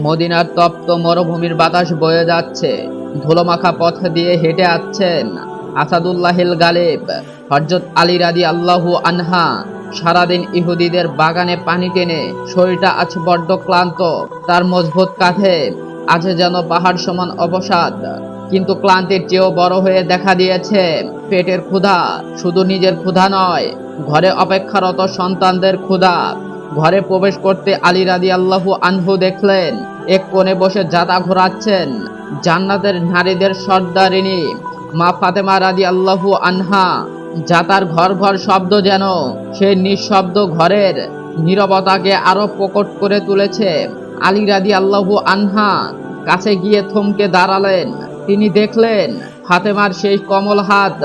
মদিনার তপ্ত মরুভূমির বাতাস বয়ে যাচ্ছে। ধুলোমাখা পথ দিয়ে হেঁটে আসছেন আসাদুল্লাহিল গালিব হযরত আলী রাদিয়াল্লাহু আনহা। সারাদিন ইহুদিদের বাগানে পানি টেনে শরীরটা আজ বড্ড ক্লান্ত। তার মজবুত কাঁধে আছে যেন পাহাড় সমান অবসাদ। কিন্তু ক্লান্তির চেয়েও বড় হয়ে দেখা দিয়েছে পেটের ক্ষুধা। শুধু নিজের ক্ষুধা নয়, ঘরে অপেক্ষারত সন্তানদের ক্ষুধা। ঘরে প্রবেশ করতে আলী রাদিয়াল্লাহু আনহু দেখলেন এক কোণে বসে জাতা ঘোরাচ্ছেন জান্নাতের নারীদের সর্দারিনী মা ফাতেমা রাদিয়াল্লাহু আনহা। জাতার ঘর ঘর শব্দ যেন সেই নিঃশব্দ ঘরের নীরবতাকে আরো প্রকট করে তুলেছে। আলী রাদিয়াল্লাহু আনহা কাছে গিয়ে থমকে দাঁড়ালেন। তিনি দেখলেন ফাতেমার সেই কমল হাত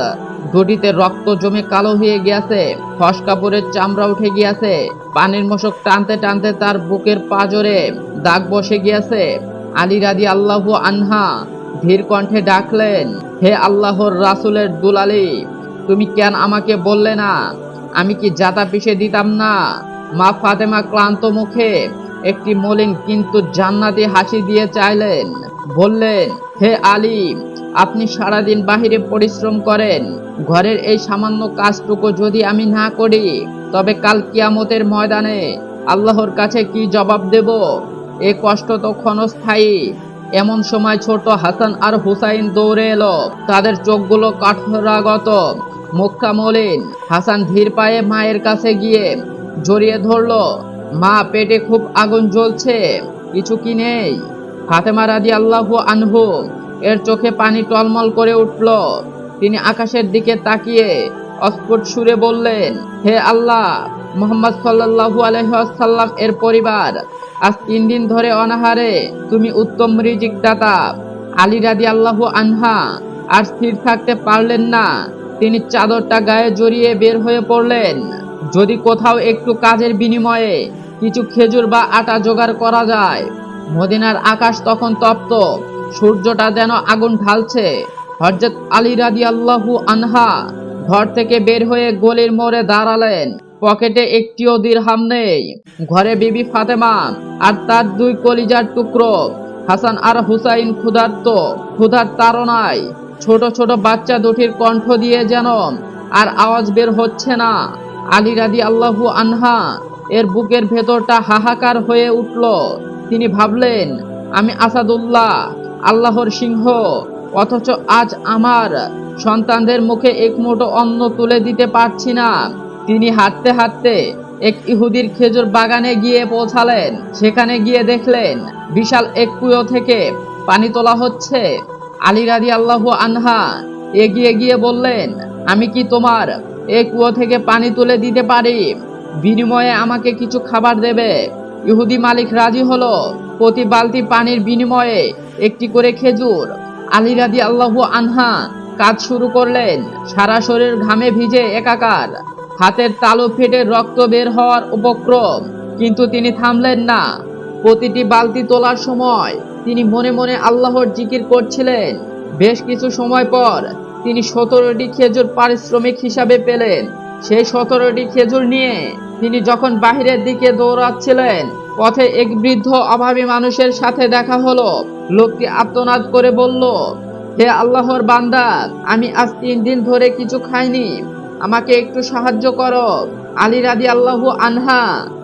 দুটিতে রক্ত জমে কালো হয়ে গিয়েছে, ফসকাপুরের চামড়া উঠে গিয়েছে। পানির মশক টানতে টানতে তার বুকের পাঁজরে দাগ বসে গিয়েছে। আলী রাদিয়াল্লাহু আনহা ধীর কণ্ঠে ডাকলেন, হে আল্লাহর রাসূলের দুলালী, তুমি কেন আমাকে বললে না? আমি কি জাতা পিষে দিতাম না? মা ফাতেমা ক্লান্ত মুখে একটি মলিন কিন্তু জান্নাতি হাসি দিয়ে চাইলেন, বললেন, হে আলী, আপনি সারাদিন বাহিরে পরিশ্রম করেন, ঘরের এই সামান্য কাজটুকু যদি আমি না করি তবে কাল কিয়ামতের ময়দানে আল্লাহর কাছে কি জবাব দেব? এ কষ্ট তো ক্ষণস্থায়ী। এমন সময় ছোট হাসান আর হুসাইন দৌড়ে এলো। তাদের চোখগুলো কাঠরাগত, মুখটা মলিন। হাসান ধীর পায়ে মায়ের কাছে গিয়ে জড়িয়ে ধরলো। মা, পেটে খুব আগুন জ্বলছে, কিছু কি নেই? ফাতেমা রাদিয়াল্লাহু আনহু এর চোখে পানি টলমল করে উঠল। তিনি আকাশের দিকে তাকিয়ে অস্ফুট সুরে বললেন, হে আল্লাহ, মুহাম্মদ সাল্লাল্লাহু আলাইহি ওয়াসাল্লাম এর পরিবার আজ 3 দিন ধরে অনাহারে, তুমি উত্তম রিজিক দাতা। আলী রাদিয়াল্লাহু আনহা আর স্থির থাকতে পারলেন না। তিনি চাদরটা গায়ে জড়িয়ে বের হয়ে পড়লেন। যদি কোথাও একটু কাজের বিনিময়ে কিছু খেজুর বা আটা জোগাড় করা যায়। মদিনার আকাশ তখন তপ্ত, সূর্যটা যেন আগুন ঢালছে। হযরত আলী রাদিয়াল্লাহু আনহা ঘর থেকে বের হয়ে গলির মোড়ে দাঁড়ালেন। পকেটে একটিও দিরহাম নেই। ঘরে বিবি ফাতেমা আর তার 2 কলিজার টুকরো হাসান আর হুসাইন ক্ষুধার তাড়নায়। ছোট ছোট বাচ্চা দুটির কণ্ঠ দিয়ে যেন আর আওয়াজ বের হচ্ছে না। আলী রাদিয়াল্লাহু আনহা এর বুকের ভেতরটা হাহাকার হয়ে উঠল। তিনি ভাবলেন, আমি আসাদুল্লাহ, আল্লাহর সিংহ, অথচ আজ আমার সন্তানদের মুখে এক মুঠো অন্ন তুলে দিতে পারছি না। তিনি হাঁটতে হাঁটতে এক ইহুদির খেজুর বাগানে গিয়ে পৌঁছালেন। সেখানে গিয়ে দেখলেন বিশাল এক কুয়ো থেকে পানি তোলা হচ্ছে। আলী রাদিয়াল্লাহু আনহা এগিয়ে গিয়ে বললেন, আমি কি তোমার এই কুয়ো থেকে পানি তুলে দিতে পারি? বিনিময়ে আমাকে কিছু খাবার দেবে। ইহুদি মালিক রাজি হলো। প্রতি বালতি পানির বিনিময়ে একটি করে খেজুর। আলী রাদিয়াল্লাহু আনহা কাজ শুরু করলেন। সারা শরীর ঘামে ভিজে একাকার, হাতের তালু ফেটে রক্ত বের হওয়ার উপক্রম। কিন্তু তিনি থামলেন না। প্রতিটি বালতি তোলার সময় তিনি মনে মনে আল্লাহর জিকির করছিলেন। বেশ কিছু সময় পর তিনি 17টি খেজুর পারিশ্রমিক হিসাবে পেলেন। সেই 17টি খেজুর নিয়ে তিনি যখন বাহিরের দিকে দৌড়াচ্ছিলেন, পথে এক বৃদ্ধ অভাবী মানুষের সাথে দেখা হলো। লোকটি আর্তনাদ করে বলল, হে আল্লাহর বান্দা, আমি আজ 3 দিন ধরে কিছু খাইনি, আমাকে একটু সাহায্য করো। আলী রাদিয়াল্লাহু আনহা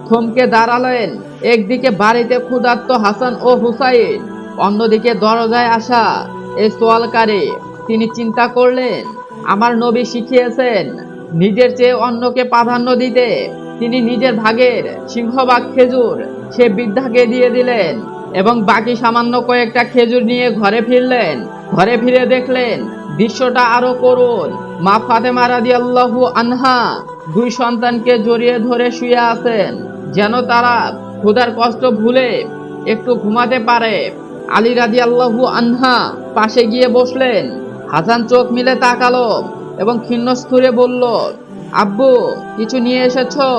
থমকে দাঁড়ালেন। একদিকে বাড়িতে ক্ষুধার্ত হাসান ও হুসাইন, অন্যদিকে দরজায় আসা এই সোয়ালকারী। তিনি চিন্তা করলেন, আমার নবী শিখিয়েছেন নিজের চেয়ে অন্যকে প্রাধান্য দিতে। তিনি নিজের ভাগের সিংহভাগ খেজুর সে বৃদ্ধাকে দিয়ে দিলেন এবং বাকি সামান্য কয়েকটা খেজুর নিয়ে ঘরে ফিরলেন। ঘরে ফিরে দেখলেন দৃশ্যটা আরো করুণ। মা ফাতেমা রাদিয়াল্লাহু আনহা 2 সন্তানকে জড়িয়ে ধরে শুয়ে আছেন, যেন তারা ক্ষুধার কষ্ট ভুলে একটু ঘুমাতে পারে। আলী রাদিয়াল্লাহু আনহা পাশে গিয়ে বসলেন। হাসান চোখ মিলে তাকালো এবং ক্ষীণ সুরে বলল, আব্বু, কিছু নিয়ে এসেছো?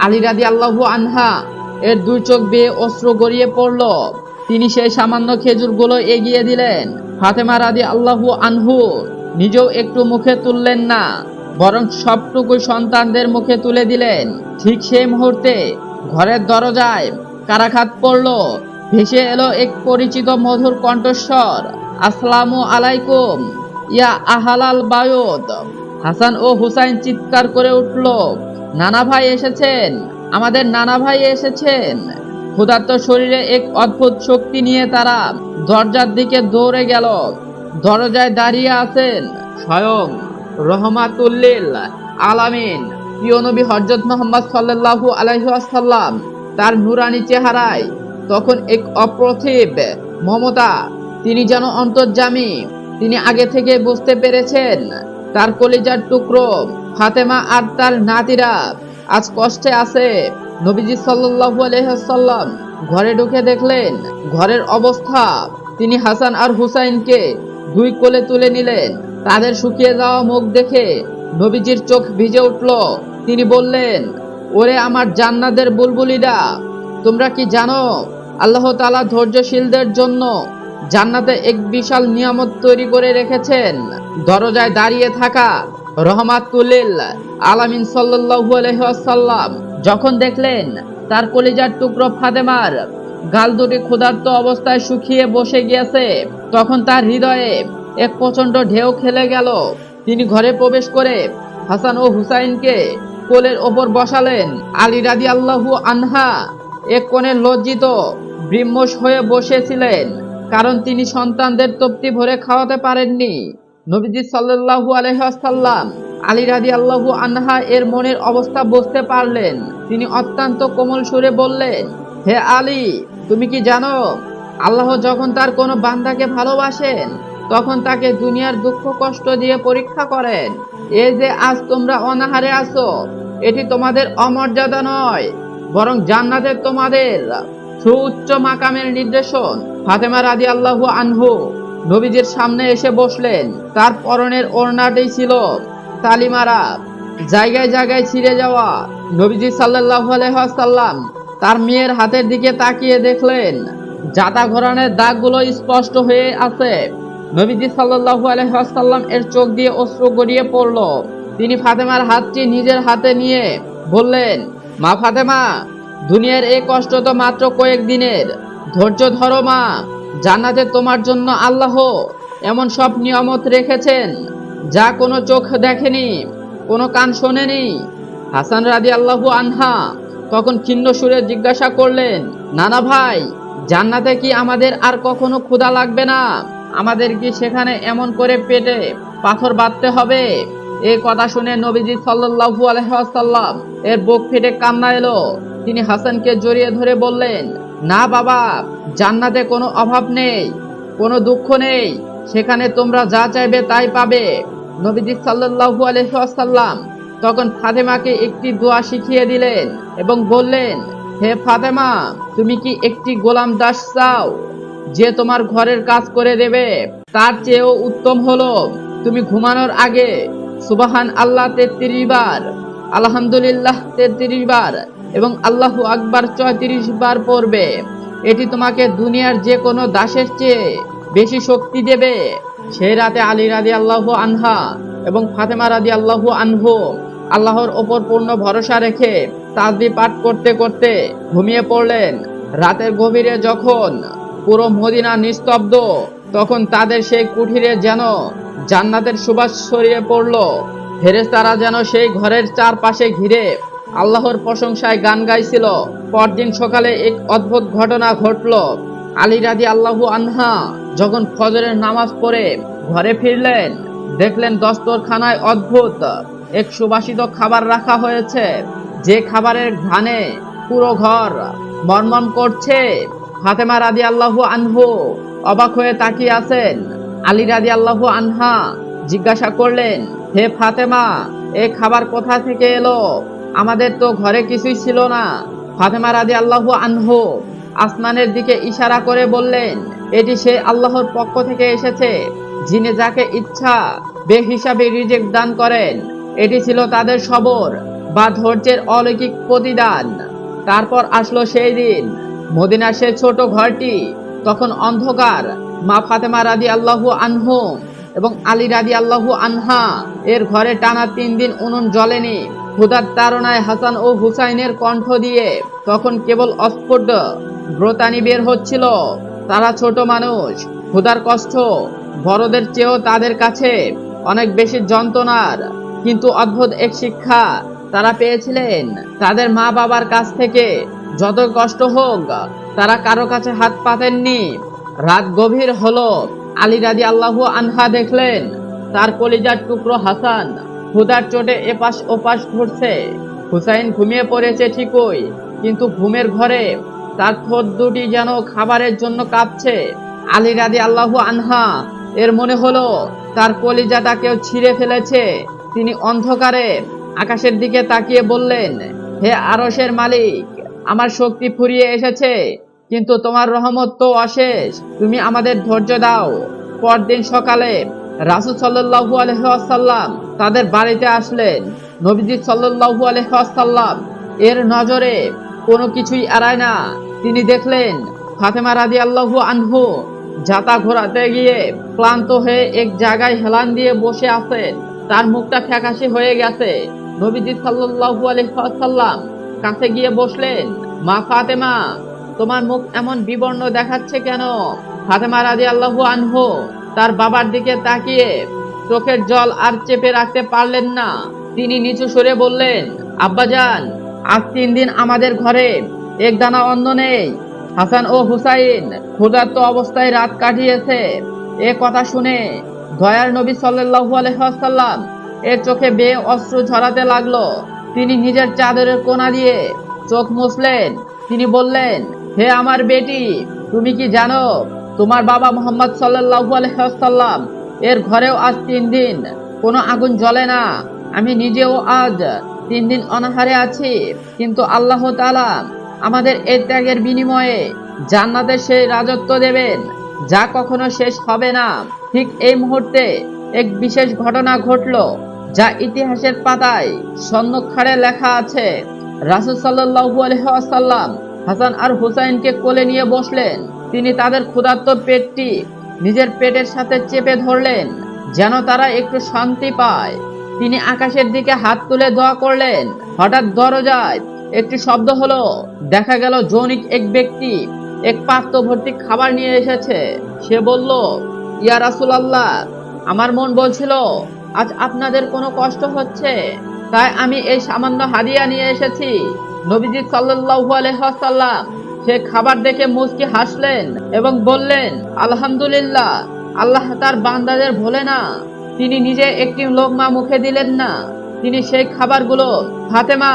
আলী রাদিয়াল্লাহু আনহা এর 2 চোখ বেয়ে অশ্রু গড়িয়ে পড়ল। তিনি সেই সামান্য খেজুরগুলো এগিয়ে দিলেন। ফাতেমা রাদিয়াল্লাহু আনহু নিজেও একটু মুখে তুললেন না, বরং সবটুকু সন্তানদের মুখে তুলে দিলেন। ঠিক সেই মুহূর্তে ঘরের দরজায় কারাঘাত পড়ল। ভেসে এলো এক পরিচিত মধুর কণ্ঠস্বর, আসসালামু আলাইকুম ইয়া আহলাল বায়ত। হাসান ও হুসাইন চিৎকার করে উঠল, নানা ভাই এসেছেন, আমাদের নানা ভাই এসেছেন। ক্ষুধার্ত শরীরে এক অদ্ভুত শক্তি নিয়ে তারা দরজার দিকে দৌড়ে গেল। দরজায় দাঁড়িয়ে আছেন স্বয়ং রহমাতুল্লিল আলামিন, প্রিয় নবী হযরত মুহাম্মদ সাল্লাল্লাহু আলাইহি ওয়াসাল্লাম। তার নুরানি চেহারায় তখন এক অপ্রতিভ মমতা। তিনি যেন অন্তর্যামী। তিনি আগে থেকে বুঝতে পেরেছেন তার কলিজার টুকরো ফাতেমা আর তার নাতিরা আজ কষ্টে আছে। নবীজি সাল্লাল্লাহু আলাইহি ওয়াসাল্লাম ঘরে ঢুকে দেখলেন ঘরের অবস্থা। তিনি হাসান আর হুসাইনকে দুই কোলে তুলে নিলেন। তাদের শুকিয়ে যাওয়া মুখ দেখে নবীজির চোখ ভিজে উঠল। তিনি বললেন, ওরে আমার জান্নাতের বুলবুলিরা, তোমরা কি জানো আল্লাহ তাআলা ধৈর্যশীলদের জন্য জান্নাতে এক বিশাল নিয়ামত তৈরি করে রেখেছেন। দরজায় দাঁড়িয়ে থাকা রহমাতুল্লিল আলামিন সাল্লাল্লাহু আলাইহি ওয়াসাল্লাম যখন দেখলেন তার কলিজার টুকরো ফাতেমার গাল দুটি ক্ষুধার্ত অবস্থায় শুকিয়ে বসে গিয়েছে, তখন তার হৃদয়ে এক প্রচন্ড ঢেউ খেলে গেল। তিনি ঘরে প্রবেশ করে হাসান ও হুসাইনকে কোলের ওপর বসালেন। আলী রাদিয়াল্লাহু আনহা এক কোণে লজ্জিত বিমোষ হয়ে বসেছিলেন, কারণ তিনি সন্তানদের তৃপ্তি ভরে খাওয়াতে পারেননি। নবীজি সাল্লাল্লাহু আলাইহি ওয়াসাল্লাম আলী রাদিয়াল্লাহু আনহা এর মনের অবস্থা বুঝতে পারলেন। তিনি অত্যন্ত কোমল সুরে বললেন, হে আলী, তুমি কি জানো আল্লাহ যখন তার কোনো বান্দাকে ভালোবাসেন তখন তাকে দুনিয়ার দুঃখ কষ্ট দিয়ে পরীক্ষা করেন। এই যে আজ তোমরা অনাহারে আছো, এটি তোমাদের অমর্যাদা নয়, বরং জান্নাতের তোমাদের সুউচ্চ মাকামের নির্দেশন। ফাতেমা রাদিয়াল্লাহু আনহু নবীজির সামনে এসে বসলেন। তার পরনের ওড়নাটি ছিল তালিমারা, জায়গায় জায়গায় ছিঁড়ে যাওয়া। নবীজি সাল্লাল্লাহু আলাইহি ওয়াসাল্লাম তার মেয়ের হাতের দিকে তাকিয়ে দেখলেন জাতা ঘোরানোর দাগগুলো স্পষ্ট হয়ে আছে। নবীজি সাল্লাল্লাহু আলাইহি ওয়াসাল্লাম এর চোখ দিয়ে অশ্রু গড়িয়ে পড়ল। তিনি ফাতেমার হাতটি নিজের হাতে নিয়ে বললেন, মা ফাতেমা, দুনিয়ার এই কষ্ট তো মাত্র কয়েকদিনের, ধৈর্য ধরো মা। জান্নাতে তোমার জন্য আল্লাহ এমন সব নিয়ামত রেখেছেন যা কোনো চোখ দেখেনি, কোনো কান শোনেনি। হাসান রাদিয়াল্লাহু আনহা তখন ক্ষীণ সুরে জিজ্ঞাসা করলেন, নানা ভাই, জান্নাতে কি আমাদের আর কখনো ক্ষুধা লাগবে না? আমাদের কি সেখানে এমন করে পেটে পাথর বাঁধতে হবে? এই কথা শুনে নবীজি সাল্লাল্লাহু আলাইহি ওয়াসাল্লাম এর বুক ফেটে কান্না এলো। তিনি হাসানকে জড়িয়ে ধরে বললেন, না বাবা, জান্নাতে কোনো অভাব নেই, কোনো দুঃখ নেই, সেখানে তোমরা যা চাইবে তাই পাবে। নবীজি সাল্লাল্লাহু আলাইহি ওয়াসাল্লাম তখন ফাতেমাকে একটি দোয়া শিখিয়ে দিলেন এবং বললেন, হে ফাতেমা, তুমি কি একটি গোলাম দাস চাও যে তোমার ঘরের কাজ করে দেবে? তার চেয়েও উত্তম হলো তুমি ঘুমানোর আগে সুবহান আল্লাহ 33 বার, আলহামদুলিল্লাহ 33 বার এবং আল্লাহু আকবার 34 বার পড়বে। এটি তোমাকে দুনিয়ার যে কোনো দাসের চেয়ে বেশি শক্তি দেবে। সেই রাতে আলী রাদিয়াল্লাহু আনহা এবং ফাতেমা রাদিয়াল্লাহু আনহু আল্লাহর ওপর পূর্ণ ভরসা রেখে তাসবিহ পাঠ করতে করতে ঘুমিয়ে পড়লেন। রাতের গভীরে যখন পুরো মদিনা নিস্তব্ধ, তখন তাদের সেই কুঠিরে যেন জান্নাতের সুবাস ছড়িয়ে পড়ল। ফেরেশতারা যেন সেই ঘরের চারপাশে ঘিরে আল্লাহর প্রশংসায় গান গাইছিল। পরদিন সকালে এক অদ্ভুত ঘটনা ঘটল। আলী রাদিয়াল্লাহু আনহা যখন ফজরের নামাজ পড়ে ঘরে ফিরলেন, দেখলেন দস্তরখানায় অদ্ভুত এক সুবাসিত খাবার রাখা হয়েছে, যে খাবারের ঘ্রাণে পুরো ঘর মরমর করছে। ফাতেমা রাদিয়াল্লাহু আনহু অবাক হয়ে তাকিয়ে আছেন। আলী রাদিয়াল্লাহু আনহা জিজ্ঞাসা করলেন, হে ফাতেমা, এই খাবার কোথা থেকে এলো? আমাদের তো ঘরে কিছুই ছিল না। ফাতেমা রাদিয়াল্লাহু আনহু আসমানের দিকে ইশারা করে বললেন, এটি সেই আল্লাহর পক্ষ থেকে এসেছে, যিনি যাকে ইচ্ছা বেহিসাবি রিজিক দান করেন। এটি ছিল তাদের সবর বা ধৈর্যের অলৌকিক প্রতিদান। তারপর আসলো সেই দিন। মদিনার সেই ছোট ঘরটি তখন অন্ধকার। মা ফাতেমা রাদিয়াল্লাহু আনহু এবং আলী রাদিয়াল্লাহু আনহা এর ঘরে টানা 3 দিন উনুন জ্বলেনি। ক্ষুধার তাড়নায় হাসান ও হুসাইনের কণ্ঠ দিয়ে তখন কেবল অস্ফুট ব্রতানি বের হচ্ছিল। তারা ছোট মানুষ, ক্ষুধার কষ্ট বড়দের চেয়েও তাদের কাছে অনেক বেশি যন্ত্রণার। কিন্তু অদ্ভুত এক শিক্ষা তারা পেয়েছিলেন, তাদের মা বাবার কাছ থেকে যত কষ্ট হোক তারা কারো কাছে হাত পাতেননি। রাত গভীর হলো, আলী রাদিয়াল্লাহু আনহা দেখলেন তার কলিজার টুকরো হাসান ক্ষুধার চোটে এপাশ ওপাশ ঘুরছে। হুসাইন ঘুমিয়ে পড়েছে ঠিকই, কিন্তু ঘুমের ঘরে তার ঠোঁট দুটি যেন খাবারের জন্য কাঁপছে। আলী রাদিয়াল্লাহু আনহা এর মনে হলো তার কলিজাটা কেউ ছিঁড়ে ফেলেছে। তিনি অন্ধকারে আকাশের দিকে তাকিয়ে বললেন, হে আরশের মালিক, আমার শক্তি ফুরিয়ে এসেছে, কিন্তু তোমার রহমত তো অশেষ, তুমি আমাদের ধৈর্য দাও। পরদিন সকালে রাসূল সাল্লাল্লাহু আলাইহি ওয়াসাল্লাম তাদের বাড়িতে আসলেন। নবীজি সাল্লাল্লাহু আলাইহি ওয়াসাল্লাম এর নজরে কোনো কিছুই এড়ায় না। তিনি দেখলেন ফাতেমা রাদিয়াল্লাহু আনহু জাতা ঘোরাতে গিয়ে ক্লান্ত হয়ে এক জায়গায় হেলান দিয়ে বসে আছেন। তার মুখটা ফ্যাকাশে হয়ে গেছে। নবীজি সাল্লাল্লাহু আলাইহি ওয়াসাল্লাম কাছে গিয়ে বসলেন, মা ফাতেমা, তোমার মুখ এমন বিবর্ণ দেখাচ্ছে কেন? ফাতেমা রাদিয়াল্লাহু আনহু তার বাবার দিকে তাকিয়ে চোখের জল আর চেপে রাখতে পারলেন না। তিনি নিচু সুরে বললেন, আব্বাজান, আজ 3 দিন আমাদের ঘরে এক দানা অন্ন নেই। হাসান ও হুসাইন ক্ষুধার্ত অবস্থায় রাত কাটিয়েছে। এ কথা শুনে দয়ার নবী সাল্লাল্লাহু আলাইহি ওয়াসাল্লাম এর চোখে বেয়ে অশ্রু ঝরাতে লাগলো। তিনি নিজের চাদরের কোনা দিয়ে চোখ মুছলেন। তিনি বললেন, হে আমার বেটি, তুমি কি জানো তোমার বাবা মুহাম্মদ সাল্লাল্লাহু আলাইহি ওয়াসাল্লাম এর ঘরেও আজ 3 দিন কোনো আগুন জ্বলে না। আমি নিজেও আজ 3 দিন অনাহারে আছি, কিন্তু আল্লাহ তাআলা আমাদের এই ত্যাগের বিনিময়ে জান্নাতের সেই রাজত্ব দেবেন যা কখনো শেষ হবে না। ঠিক এই মুহূর্তে এক বিশেষ ঘটনা ঘটলো যা ইতিহাসের পাতায় স্বর্ণাক্ষরে লেখা আছে। রাসূল সাল্লাল্লাহু আলাইহি ওয়াসাল্লাম হাসান আর হুসাইনকে কোলে নিয়ে বসলেন। তিনি তাদের ক্ষুধার্ত পেটটি নিজের পেটের সাথে চেপে ধরলেন যেন তারা একটু শান্তি পায়। তিনি আকাশের দিকে হাত তুলে দোয়া করলেন। হঠাৎ দরজায় একটি শব্দ হলো। দেখা গেল জনৈক এক ব্যক্তি এক পাত্র ভর্তি খাবার নিয়ে এসেছে। সে বলল, ইয়া রাসূলুল্লাহ, আমার মন বলছিল আজ আপনাদের কোনো কষ্ট হচ্ছে, তাই আমি এই সামান্য হাদিয়া নিয়ে এসেছি। নবীজি সাল্লাল্লাহু আলাইহি ওয়াসাল্লাম সে খাবার দেখে মুচকি হাসলেন এবং বললেন, আলহামদুলিল্লাহ, আল্লাহ তার বান্দাদের ভোলে না। তিনি নিজে একটি লোকমা মুখে দিলেন না। তিনি সেই খাবারগুলো ফাতেমা,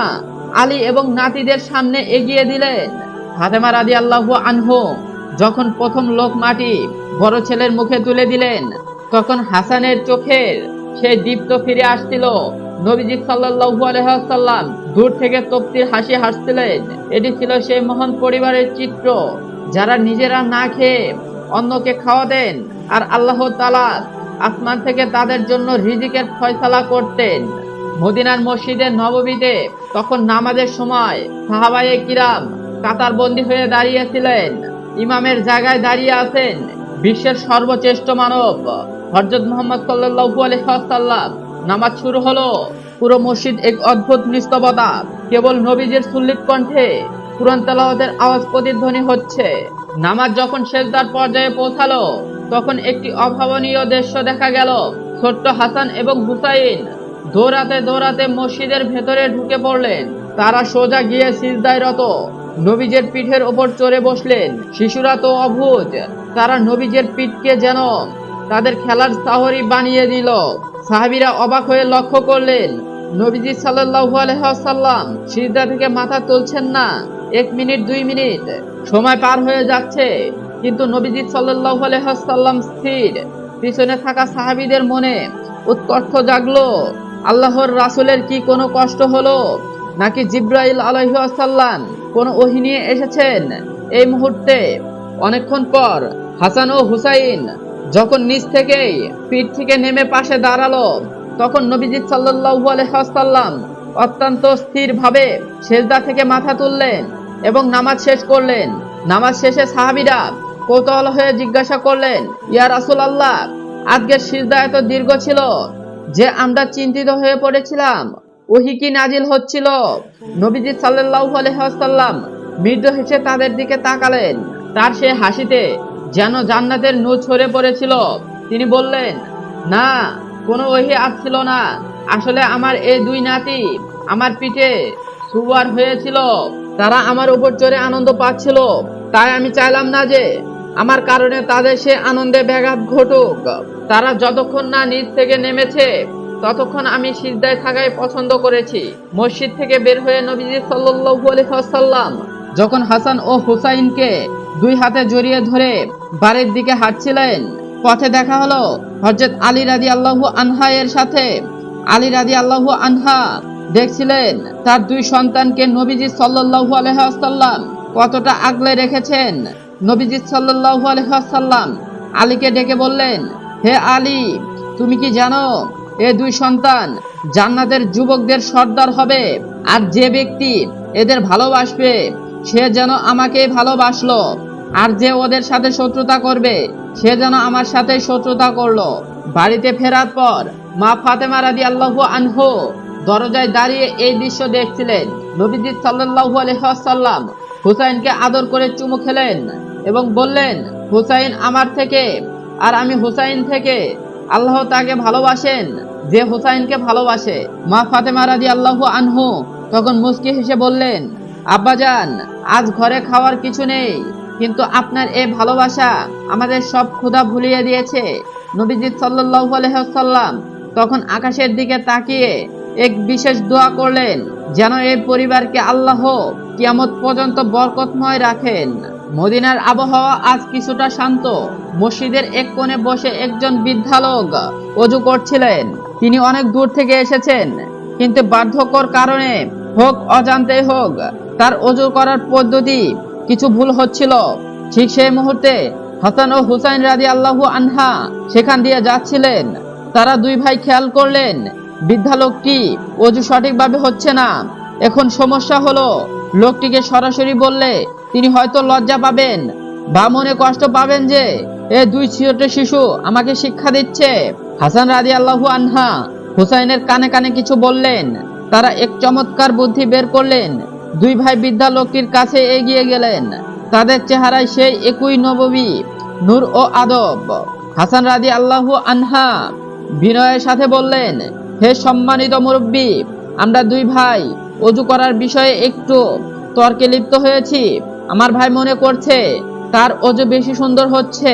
আলী এবং নাতিদের সামনে এগিয়ে দিলেন। ফাতেমা রাদিয়াল্লাহু আনহু যখন প্রথম লোকমাটি বড় ছেলের মুখে তুলে দিলেন, তখন হাসানের চোখের সেই দীপ্ত ফিরে আসছিল। নবীজি সাল্লাল্লাহু আলাইহি ওয়াসাল্লাম দূর থেকে তৃপ্তির হাসি হাসছিলেন। এটি ছিল সেই মহান পরিবারের চিত্র যারা নিজেরা না খেয়ে অন্যকে খাওয়াতেন, আর আল্লাহ তাআলা আসমান থেকে তাদের জন্য রিজিকের ফয়সালা করতেন। মদিনার মসজিদের নববীতে তখন নামাজের সময় সাহাবায়ে কিরাম কাতারবন্দি হয়ে দাঁড়িয়েছিলেন। ইমামের জায়গায় দাঁড়িয়ে আছেন বিশ্বের সর্বশ্রেষ্ঠ মানব হযরত মুহাম্মদ সাল্লাল্লাহু আলাইহি ওয়াসাল্লাম। নামাজ শুরু হলো। পুরো মসজিদ এক অদ্ভুত নিস্তব্ধতা। কেবল নবীজির সুল্লিত কণ্ঠে কুরআন তেলাওয়াতের আওয়াজ প্রতিধ্বনি হচ্ছে। নামাজ যখন সেজদার পর্যায়ে পৌঁছালো, তখন একটি অভাবনীয় দৃশ্য দেখা গেল। ছোট্ট হাসান এবং হুসাইন দৌড়াতে দৌড়াতে মসজিদের ভেতরে ঢুকে পড়লেন। তারা সোজা গিয়ে সিজদায় রত নবীজের পিঠের ওপর চড়ে বসলেন। শিশুরা তো অবুঝ, তারা নবীজের পিঠকে যেন তাদের খেলার সাহরি বানিয়ে দিল। সাহাবীরা অবাক হয়ে লক্ষ্য করলেন নবীজি সাল্লাল্লাহু আলাইহি ওয়াসাল্লাম সিজদা থেকে মাথা তুলছেন না। 1 মিনিট 2 মিনিট সময় পার হয়ে যাচ্ছে, কিন্তু নবীজি সাল্লাল্লাহু আলাইহি ওয়াসাল্লাম স্থির। পিছনে থাকা সাহাবীদের মনে উৎকণ্ঠ জাগলো। আল্লাহর রাসূলের কি কোনো কষ্ট হলো, নাকি জিবরাইল আলাইহিস সালাম কোনো ওহী নিয়ে এসেছেন? এই মুহূর্তে অনেকক্ষণ পর হাসান ও হুসাইন যখন নিচ থেকেই পিঠ থেকে নেমে পাশে দাঁড়ালো, তখন নবীজি সাল্লাল্লাহু আলাইহি ওয়াসাল্লাম অত্যন্ত স্থিরভাবে সেজদা থেকে মাথা তুললেন এবং নামাজ শেষ করলেন। নামাজ শেষে সাহাবীরা কৌতূহল হয়ে জিজ্ঞাসা করলেন, ইয়া রাসূলুল্লাহ, আজকের সিজদা এত দীর্ঘ ছিল যে আমরা চিন্তিত হয়ে পড়েছিলাম। ওহী কি নাজিল হচ্ছিল। নবীজি সাল্লাল্লাহু আলাইহি ওয়াসাল্লাম মৃদু হেসে তাদের দিকে তাকালেন। তার সে হাসিতে যেন জান্নাতের নূর ছড়ে পড়েছিল। তিনি বললেন, না, কোনো ওহী আসছিল না। আসলে আমার এই দুই নাতি আমার পিঠে সুওয়ার হয়েছিল। তারা আমার উপর চড়ে আনন্দ পাচ্ছিল। তাই আমি চাইলাম না যে আমার কারণে তাদের সে আনন্দে ব্যাঘাত ঘটুক। তারা যতক্ষণ না নিচ থেকে নেমেছে ততক্ষণ আমি সিজদায় থাকাই পছন্দ করেছি। মসজিদ থেকে বের হয়ে নবীজি সাল্লাল্লাহু আলাইহি ওয়াসাল্লাম যখন হাসান ও হুসাইনকে দুই হাতে জড়িয়ে ধরে বাড়ির দিকে হাঁটছিলেন, পথে দেখা হলো হযরত আলী রাদিয়াল্লাহু আনহা এর সাথে। আলী রাদিয়াল্লাহু আনহা দেখছিলেন তার দুই সন্তানকে নবীজি সাল্লাল্লাহু আলাইহি ওয়াসাল্লাম কতটা আগলে রেখেছেন। নবীজি সাল্লাল্লাহু আলাইহি ওয়াসাল্লাম আলীকে ডেকে বললেন, হে আলী, তুমি কি জানো এই দুই সন্তান জান্নাতের যুবকদের সর্দার হবে। আর যে ব্যক্তি এদের ভালোবাসবে সে যেন আমাকে ভালোবাসলো, আর যে ওদের সাথে শত্রুতা করবে সে যেন আমার সাথে শত্রুতা করলো। বাড়িতে ফেরার পর মা ফাতেমা রাদিয়াল্লাহু আনহা দরজায় দাঁড়িয়ে এই দৃশ্য দেখছিলেন। নবীজি সাল্লাল্লাহু আলাইহি ওয়াসাল্লাম হুসাইনকে আদর করে চুমু খেলেন এবং বললেন, হুসাইন আমার থেকে আর আমি হুসাইন থেকে। আল্লাহ তাকে ভালোবাসেন যে হুসাইনকে ভালোবাসে। মা ফাতেমা রাদিয়াল্লাহু আনহা তখন মুস্কি হেসে বললেন, আব্বাজান, আজ ঘরে খাওয়ার কিছু নেই, কিন্তু আপনার এই ভালোবাসা আমাদের সব ক্ষুধা ভুলিয়ে দিয়েছে। নবীজি সাল্লাল্লাহু আলাইহি ওয়াসাল্লাম তখন আকাশের দিকে তাকিয়ে এক বিশেষ দোয়া করলেন যেন এই পরিবারকে আল্লাহ কিয়ামত পর্যন্ত বরকতময় রাখেন। মদিনার আবহাওয়া আজ কিছুটা শান্ত। মসজিদের এক কোণে বসে একজন বৃদ্ধা লোক ওযু করছিলেন। তিনি অনেক দূর থেকে এসেছেন, কিন্তু বার্ধক্যর কারণে হোক অজান্তে হোক তার ওযু করার পদ্ধতি কিছু ভুল হচ্ছিল। ঠিক সেই মুহূর্তে হাসান ও হুসাইন রাদিয়াল্লাহু আনহা সেখান দিয়ে যাচ্ছিলেন। তারা দুই ভাই খেয়াল করলেন বৃদ্ধা লোকটি ওযু সঠিকভাবে হচ্ছে না। এখন সমস্যা হলো, লোকটিকে সরাসরি বললে তিনি হয়তো লজ্জা পাবেন বা মনে কষ্ট পাবেন যে এই দুই ছোট শিশু আমাকে শিক্ষা দিচ্ছে। হাসান রাদিয়াল্লাহু আনহা হুসাইনের কানে কানে কিছু বললেন। তারা এক চমৎকার বুদ্ধি বের করলেন। দুই ভাই বৃদ্ধা লোকটির কাছে এগিয়ে গেলেন। তাদের চেহারায় সেই একই নববী নূর ও আদব। হাসান রাদিয়াল্লাহু আনহা বিনয়ের সাথে বললেন, হে সম্মানিত মুরব্বী, আমরা দুই ভাই ওযু করার বিষয়ে একটু তর্কে লিপ্ত হয়েছি। আমার ভাই মনে করছে তার ওযু বেশি সুন্দর হচ্ছে,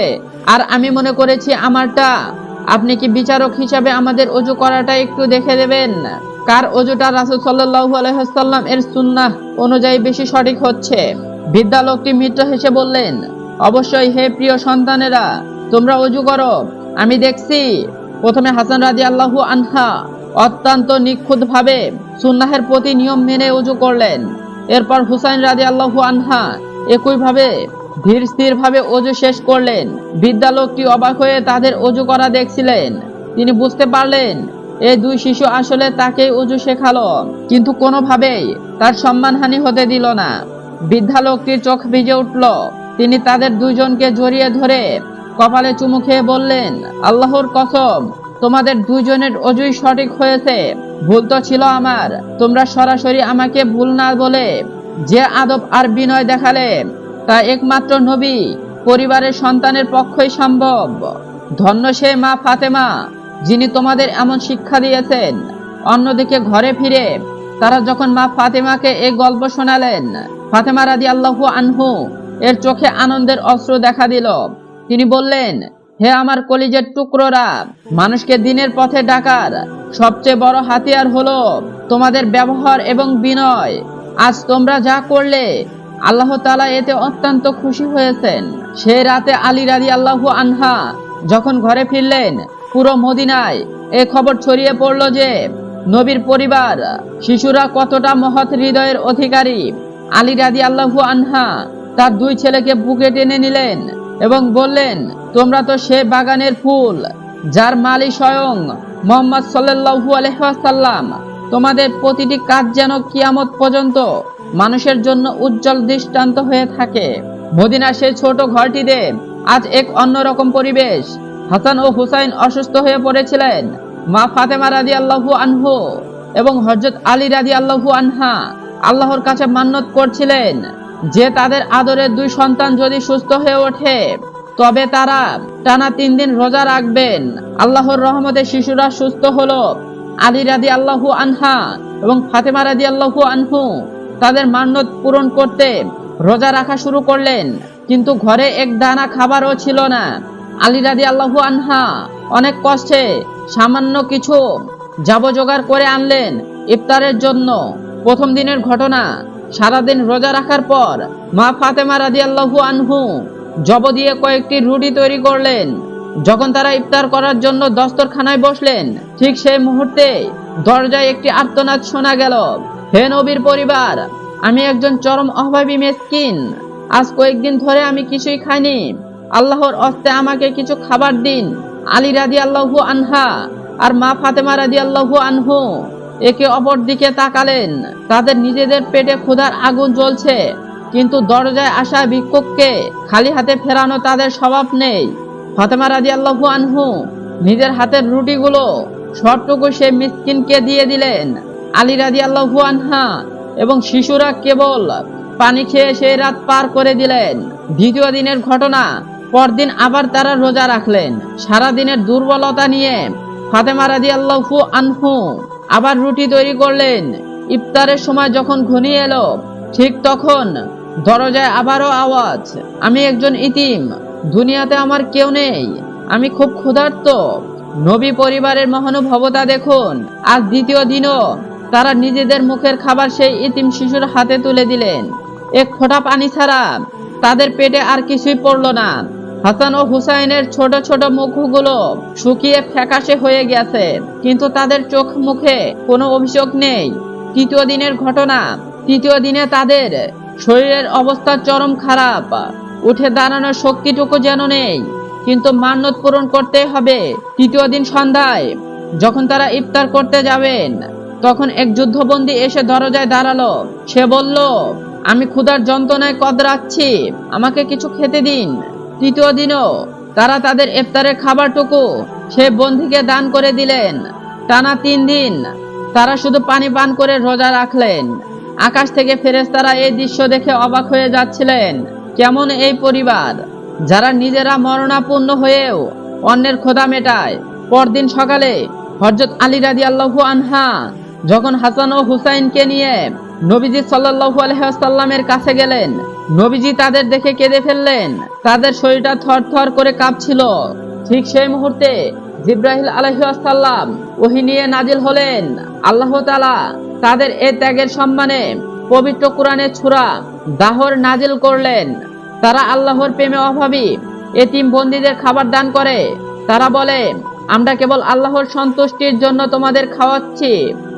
আর আমি মনে করেছি আমারটা। আপনি কি বিচারক হিসাবে আমাদের ওযু করাটা একটু দেখে দেবেন? কার ওযুটা রাসূল সাল্লাল্লাহু আলাইহি ওয়াসাল্লাম এর সুন্নাহ অনুযায়ী বেশি সঠিক হচ্ছে? বৃদ্ধা লোকটি মিত্র হেসে বললেন, অবশ্যই হে প্রিয় সন্তানেরা, তোমরা ওযু করো, আমি দেখছি। প্রথমে হাসান রাদিয়াল্লাহু আনহা অত্যন্ত নিখুঁতভাবে সুন্নাহের প্রতি নিয়ম মেনে ওযু করলেন। এরপর হুসাইন রাদিয়াল্লাহু আনহা একইভাবে ধীর স্থিরভাবে ওযু শেষ করলেন। বৃদ্ধা লোকটি অবাক হয়ে তাদের ওযু করা দেখছিলেন। তিনি বুঝতে পারলেন এই দুই শিশু আসলে তাকে ওযু শেখালো, কিন্তু কোনোভাবেই তার সম্মানহানি হতে দিল না। বৃদ্ধা লোকটির চোখ ভিজে উঠল। তিনি তাদের দুইজনকে জড়িয়ে ধরে কপালে চুমু খেয়ে বললেন, আল্লাহর কসম, তোমাদের দুইজনের ওযুই সঠিক হয়েছে। ভুল তো ছিল আমার। তোমরা সরাসরি আমাকে ভুল না বলে যে আদব আর বিনয় দেখালে তা একমাত্র নবী পরিবারের সন্তানের পক্ষই সম্ভব। ধন্য সে মা ফাতেমা যিনি তোমাদের এমন শিক্ষা দিয়েছেন। অন্যদিকে ঘরে ফিরে তারা যখন মা ফাতেমাকে এই গল্প শোনালেন, ফাতেমা রাদিয়াল্লাহু আনহু এর চোখে আনন্দের অশ্রু দেখা দিল। তিনি বললেন, হে আমার কলিজের টুকরোরা, মানুষকে দিনের পথে ডাকার সবচেয়ে বড় হাতিয়ার হলো তোমাদের ব্যবহার এবং বিনয়। আজ তোমরা যা করলে আল্লাহ তাআলা এতে অত্যন্ত খুশি হয়েছেন। সেই রাতে আলী রাদিয়াল্লাহু আনহা যখন ঘরে ফিরলেন, পুরো মদিনায় এই খবর ছড়িয়ে পড়ল যে নবীর পরিবার শিশুরা কতটা মহৎ হৃদয়ের অধিকারী। আলী রাদিয়াল্লাহু আনহা তার দুই ছেলেকে বুকে টেনে নিলেন এবং বললেন, তোমরা তো সে বাগানের ফুল যার মালি স্বয়ং মুহাম্মদ সাল্লাল্লাহু আলাইহি ওয়াসাল্লাম। তোমাদের প্রতিটি কাজ যেন কিয়ামত পর্যন্ত মানুষের জন্য উজ্জ্বল দৃষ্টান্ত হয়ে থাকে। মদিনার সেই ছোট ঘরটিতে আজ এক অন্যরকম পরিবেশ। হাসান ও হুসাইন অসুস্থ হয়ে পড়েছিলেন। মা ফাতেমা রাদিয়াল্লাহু আনহা এবং হযরত আলী রাদিয়াল্লাহু আনহা আল্লাহর কাছে মান্নত করছিলেন যে তাদের আদরের 2 সন্তান যদি সুস্থ হয়ে ওঠে তবে তারা টানা 3 দিন রোজা রাখবেন। আল্লাহর রহমতে শিশুরা সুস্থ হলো। আলী রাদিয়াল্লাহু আনহা এবং ফাতেমা রাদিয়াল্লাহু আনহু তাদের মান্নত পূরণ করতে রোজা রাখা শুরু করলেন, কিন্তু ঘরে এক দানা খাবারও ছিল না। আলী রাদিয়াল্লাহু আনহা অনেক কষ্টে সামান্য কিছু জোগাড় করে আনলেন ইফতারের জন্য। প্রথম দিনের ঘটনা, সারাদিন রোজা রাখার পর মা ফাতেমা রাদিয়াল্লাহু আনহু জব দিয়ে কয়েকটি রুটি তৈরি করলেন। যখন তারা ইফতার করার জন্য দস্তরখানায় বসলেন, ঠিক সেই মুহূর্তে দরজায় একটি আর্তনাদ শোনা গেল, হে নবীর পরিবার, আমি একজন চরম অভাবী মিসকিন, আজ কয়েকদিন ধরে আমি কিছুই খাইনি, আল্লাহর ওয়াস্তে আমাকে কিছু খাবার দিন। আলী রাদিয়াল্লাহু আনহা আর মা ফাতেমা রাদিয়াল্লাহু আনহু একে অপর দিকে তাকালেন। তাদের নিজেদের পেটে ক্ষুধার আগুন জ্বলছে, কিন্তু দরজায় আসা ভিক্ষুককে খালি হাতে ফেরানো তাদের স্বভাব নেই। ফাতেমা রাদিয়াল্লাহু আনহু নিজের হাতের রুটিগুলো সবটুকু সে মিসকিনকে দিয়ে দিলেন। আলী রাদিয়াল্লাহু আনহা এবং শিশুরা কেবল পানি খেয়ে সেই রাত পার করে দিলেন। দ্বিতীয় দিনের ঘটনা, পরদিন আবার তারা রোজা রাখলেন। সারা দিনের দুর্বলতা নিয়ে ফাতেমা রাদিয়াল্লাহু আনহু আবার রুটি তৈরি করলেন। ইফতারের সময় যখন ঘনিয়ে এলো, ঠিক তখন দরজায় আবারও আওয়াজ, আমি একজন ইতিম, দুনিয়াতে আমার কেউ নেই, আমি খুব ক্ষুধার্ত। নবী পরিবারের মহানুভবতা দেখুন। আজ দ্বিতীয় দিনও তারা নিজেদের মুখের খাবার সেই ইতিম শিশুর হাতে তুলে দিলেন। এক ফোঁটা পানি ছাড়া তাদের পেটে আর কিছুই পড়ল না। হাসান ও হুসাইনের ছোট ছোট মুখগুলো শুকিয়ে ফ্যাকাশে হয়ে গেছে, কিন্তু তাদের চোখ মুখে কোনো অভিযোগ নেই। তৃতীয় দিনের ঘটনা, তৃতীয় দিনে তাদের শরীরের অবস্থা চরম খারাপ, উঠে দাঁড়ানোর শক্তিটুকু যেন নেই, কিন্তু মান্নত পূরণ করতে হবে। তৃতীয় দিন সন্ধ্যায় যখন তারা ইফতার করতে যাবেন, তখন এক যুদ্ধবন্দী এসে দরজায় দাঁড়ালো। সে বলল, আমি ক্ষুধার যন্ত্রণায় কদরাচ্ছি, আমাকে কিছু খেতে দিন। তৃতীয় দিনও তারা তাদের ইফতারের খাবারটুকু সে বন্দীকে দান করে দিলেন। টানা 3 দিন তারা শুধু পানি পান করে রোজা রাখলেন। আকাশ থেকে ফেরেশতারা এই দৃশ্য দেখে অবাক হয়ে যাচ্ছিলেন। কেমন এই পরিবার, যারা নিজেরা মরণাপন্ন হয়েও অন্যের ক্ষুধা মেটায়। পরদিন সকালে হযরত আলী রাদিয়াল্লাহু আনহা যখন হাসান ও হুসাইনকে নিয়ে নবীজি সাল্লাল্লাহু আলাইহি ওয়াসাল্লামের কাছে গেলেন, নবীজি তাদের দেখে কেঁদে ফেললেন। তাদের শরীরটা থরথর করে কাঁপছিল। ঠিক সেই মুহূর্তে জিবরাইল আলাইহিস সালাম ওহী নিয়ে নাজিল হলেন। আল্লাহ তাআলা তাদের এই ত্যাগের সম্মানে পবিত্র কোরআনের সূরা দাহর নাজিল করলেন। তারা আল্লাহর প্রেমে অভাবী এতিম বন্দীদের খাবার দান করে। তারা বলে, আমরা কেবল আল্লাহর সন্তুষ্টির জন্য তোমাদের খাওয়াচ্ছি।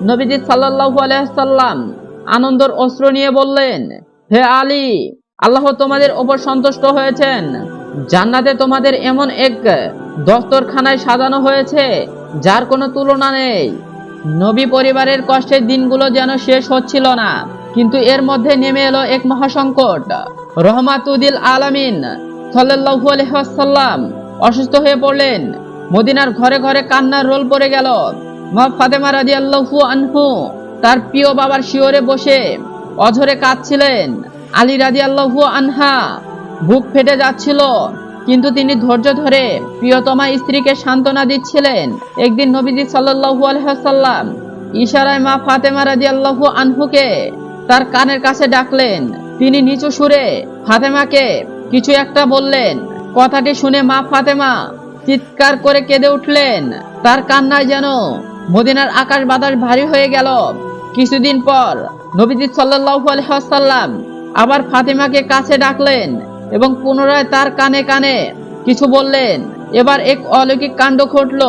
নবীজি সাল্লাল্লাহু আলাইহি সাল্লাম আনন্দের অশ্রু নিয়ে বললেন, হে আলী, আল্লাহ তোমাদের উপর সন্তুষ্ট হয়েছেন। জান্নাতে তোমাদের এমন এক দস্তরখানায় সাজানো হয়েছে যার কোনো তুলনা নেই। নবী পরিবারের কষ্টের দিনগুলো যেন শেষ হচ্ছিল না, কিন্তু এর মধ্যে নেমে এলো এক মহাসংকট। রহমাতুল আলামিন সাল্লাল্লাহু আলাইহি ওয়াসাল্লাম অসুস্থ হয়ে পড়লেন। মদিনার ঘরে ঘরে কান্নার রোল পড়ে গেল। মা ফাতেমা রাদিয়াল্লাহু আনহু তার প্রিয় বাবার শিয়রে বসে অঝরে কাঁদছিলেন। আলী রাদিয়াল্লাহু আনহা বুক ফেটে যাচ্ছিল, কিন্তু তিনি ধৈর্য ধরে প্রিয়তমা স্ত্রীকে সান্ত্বনা দিচ্ছিলেন। একদিন নবীজি সাল্লাল্লাহু আলাইহি ওয়াসাল্লাম ইশারায় মা ফাতেমা রাদিয়াল্লাহু আনহুকে তার কানের কাছে ডাকলেন। তিনি নিচু সুরে ফাতেমাকে কিছু একটা বললেন। কথাটি শুনে মা ফাতেমা চিৎকার করে কেঁদে উঠলেন। তার কান্নায় যেন মদিনার আকাশ বাতাস ভারী হয়ে গেল। কিছুদিন পর নবীজি সাল্লাল্লাহু আলাইহি ওয়াসাল্লাম আবার ফাতেমাকে কাছে ডাকলেন এবং পুনরায় তার কানে কানে কিছু বললেন। এবার এক অলৌকিক কাণ্ড ঘটল।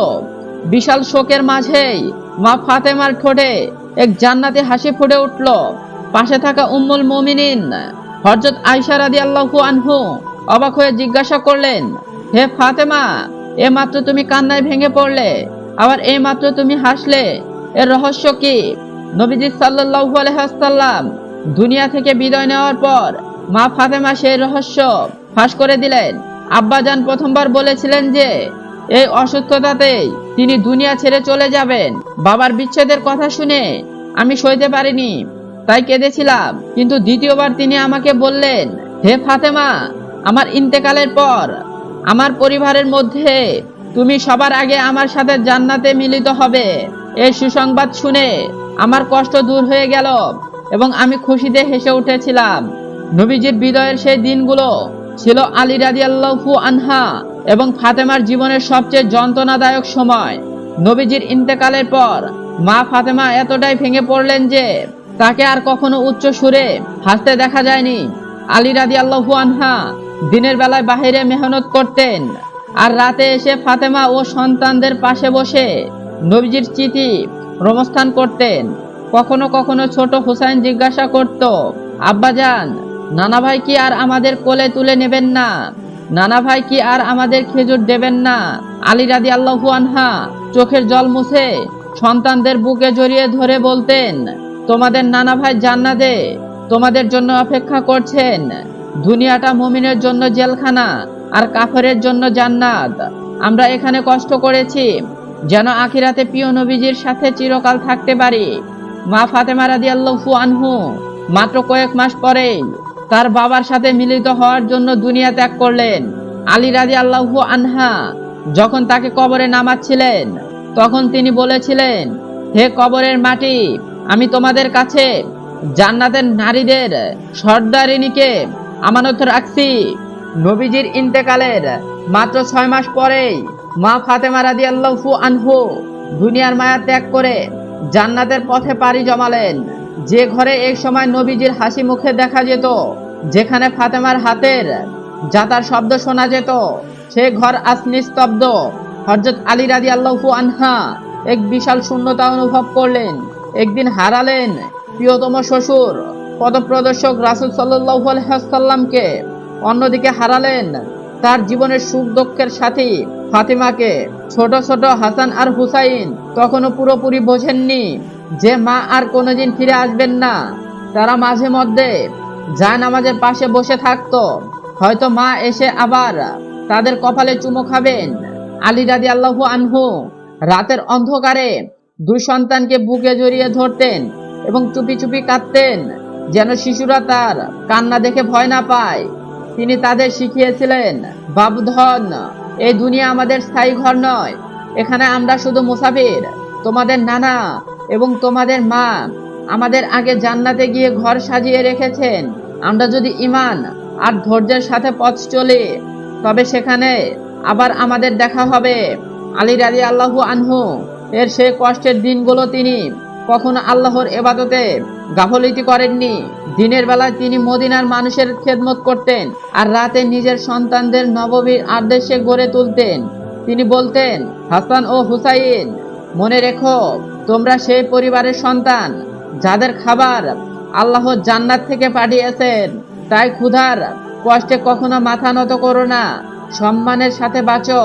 বিশাল শোকের মাঝেই মা ফাতেমার ঠোঁটে এক জান্নাতি হাসি ফুটে উঠল। পাশে থাকা উম্মুল মুমিনিন হযরত আয়েশা রাদিয়াল্লাহু আনহু অবাক হয়ে জিজ্ঞাসা করলেন, হে ফাতেমা, এইমাত্র তুমি কান্নায় ভেঙে পড়লে, আবার এইমাত্র তুমি হাসলে, এর রহস্য কি? নবীজি সাল্লাল্লাহু আলাইহি ওয়াসাল্লাম দুনিয়া থেকে বিদায় নেওয়ার পর মা ফাতেমা সেই রহস্য ফাঁস করে দিলেন। আব্বাজান প্রথমবার বলেছিলেন যে এই অসুস্থতাতেই তিনি দুনিয়া ছেড়ে চলে যাবেন। বাবার বিচ্ছেদের কথা শুনে আমি সইতে পারিনি, তাই কেঁদেছিলাম। কিন্তু দ্বিতীয়বার তিনি আমাকে বললেন, হে ফাতেমা, আমার ইন্তেকালের পর আমার পরিবারের মধ্যে তুমি সবার আগে আমার সাথে জান্নাতে মিলিত হবে। এই সুসংবাদ শুনে আমার কষ্ট দূর হয়ে গেল এবং আমি খুশিতে হেসে উঠেছিলাম। নবীজির বিদায়ের সেই দিনগুলো ছিল আলী রাদিয়াল্লাহু আনহা এবং ফাতেমার জীবনের সবচেয়ে যন্ত্রণাদায়ক সময়। নবীজির ইন্তেকালের পর মা ফাতেমা এতটাই ভেঙে পড়লেন যে তাকে আর কখনো উচ্চ সুরে হাসতে দেখা যায়নি। আলী রাদিয়াল্লাহু আনহা দিনের বেলায় বাহিরে মেহনত করতেন আর রাতে এসে ফাতেমা ও সন্তানদের পাশে বসে নবীজির চিঠি প্রমস্থান করতেন। কখনো কখনো ছোট হুসাইন জিজ্ঞাসা করত, আব্বাজান, নানা ভাই কি আর আমাদের কোলে তুলে নেবেন না? নানা ভাই কি আর আমাদের খেজুর দেবেন না? আলী রাদিয়াল্লাহু আনহা চোখের জল মুছে সন্তানদের বুকে জড়িয়ে ধরে বলতেন, তোমাদের নানা ভাই জান্নাতে তোমাদের জন্য অপেক্ষা করছেন। দুনিয়াটা মুমিনের জন্য জেলখানা আর কাফেরের জন্য জান্নাত। আমরা এখানে কষ্ট করেছি যেন আখিরাতে প্রিয় নবীজির সাথে চিরকাল থাকতে পারি। মা ফাতেমা রাদিয়াল্লাহু আনহু মাত্র কয়েক মাস পরেই তার বাবার সাথে মিলিত হওয়ার জন্য দুনিয়া ত্যাগ করলেন। আলী রাদিয়াল্লাহু আনহা যখন তাকে কবরে নামাচ্ছিলেন তখন তিনি বলেছিলেন, হে কবরের মাটি, আমি তোমাদের কাছে জান্নাতের নারীদের সর্দারিনীকে আমানত রাখছি। নবীজির ইন্তেকালের মাত্র 6 মাস পরেই মা ফাতেমা রাদিয়াল্লাহু আনহু দুনিয়ার মায়া ত্যাগ করে জান্নাতের পথে পাড়ি জমালেন। যে ঘরে এক সময় নবীজির হাসি মুখে দেখা যেত, যেখানে ফাতেমার হাতের জাতার শব্দ শোনা যেত, সে ঘর আজ নিস্তব্ধ। হযরত আলী রাদিয়াল্লাহু আনহা এক বিশাল শূন্যতা অনুভব করলেন। একদিন হারালেন প্রিয়তম শ্বশুর পদপ্রদর্শক রাসূল সাল্লাল্লাহু আলাইহি ওয়াসাল্লামকে, অন্যদিকে হারালেন তার জীবনের সুখ দুঃখের সাথী ফাতিমাকে। ছোট ছোট হাসান আর হুসাইন তখনও পুরোপুরি বোঝেননি যে মা আর কোনোদিন ফিরে আসবেন না। তারা মাঝে মধ্যে জায়নামাজের পাশে বসে থাকতো, হয়তো মা এসে আবার তাদের কপালে চুমো খাবেন। আলী রাদিয়াল্লাহু আনহু রাতের অন্ধকারে দুই সন্তানকে বুকে জড়িয়ে ধরতেন এবং চুপি চুপি কাঁদতেন, যেন শিশুরা তার কান্না দেখে ভয় না পায়। তিনি তাদের শিখিয়েছিলেন, বাবুধন, এই দুনিয়া আমাদের স্থায়ী ঘর নয়, এখানে আমরা শুধু মুসাফির। তোমাদের নানা এবং তোমাদের মা আমাদের আগে জান্নাতে গিয়ে ঘর সাজিয়ে রেখেছেন। আমরা যদি ঈমান আর ধৈর্যের সাথে পথ চলি তবে সেখানে আবার আমাদের দেখা হবে। আলী রাদিয়াল্লাহু আনহু এর সেই কষ্টের দিনগুলো তিনি কখনো আল্লাহর ইবাদতে গাফলতি করেননি। দিনের বেলায় তিনি মদিনার মানুষের খেদমত করতেন আর রাতে নিজের সন্তানদের নববীর আদর্শে গড়ে তুলতেন। তিনি বলতেন, হাসান ও হুসাইন, মনে রেখো, তোমরা সেই পরিবারের সন্তান যাদের খাবার আল্লাহ জান্নাত থেকে পাঠিয়েছেন। তাই ক্ষুধার কষ্টে কখনো মাথা নত করো না, সম্মানের সাথে বাঁচো।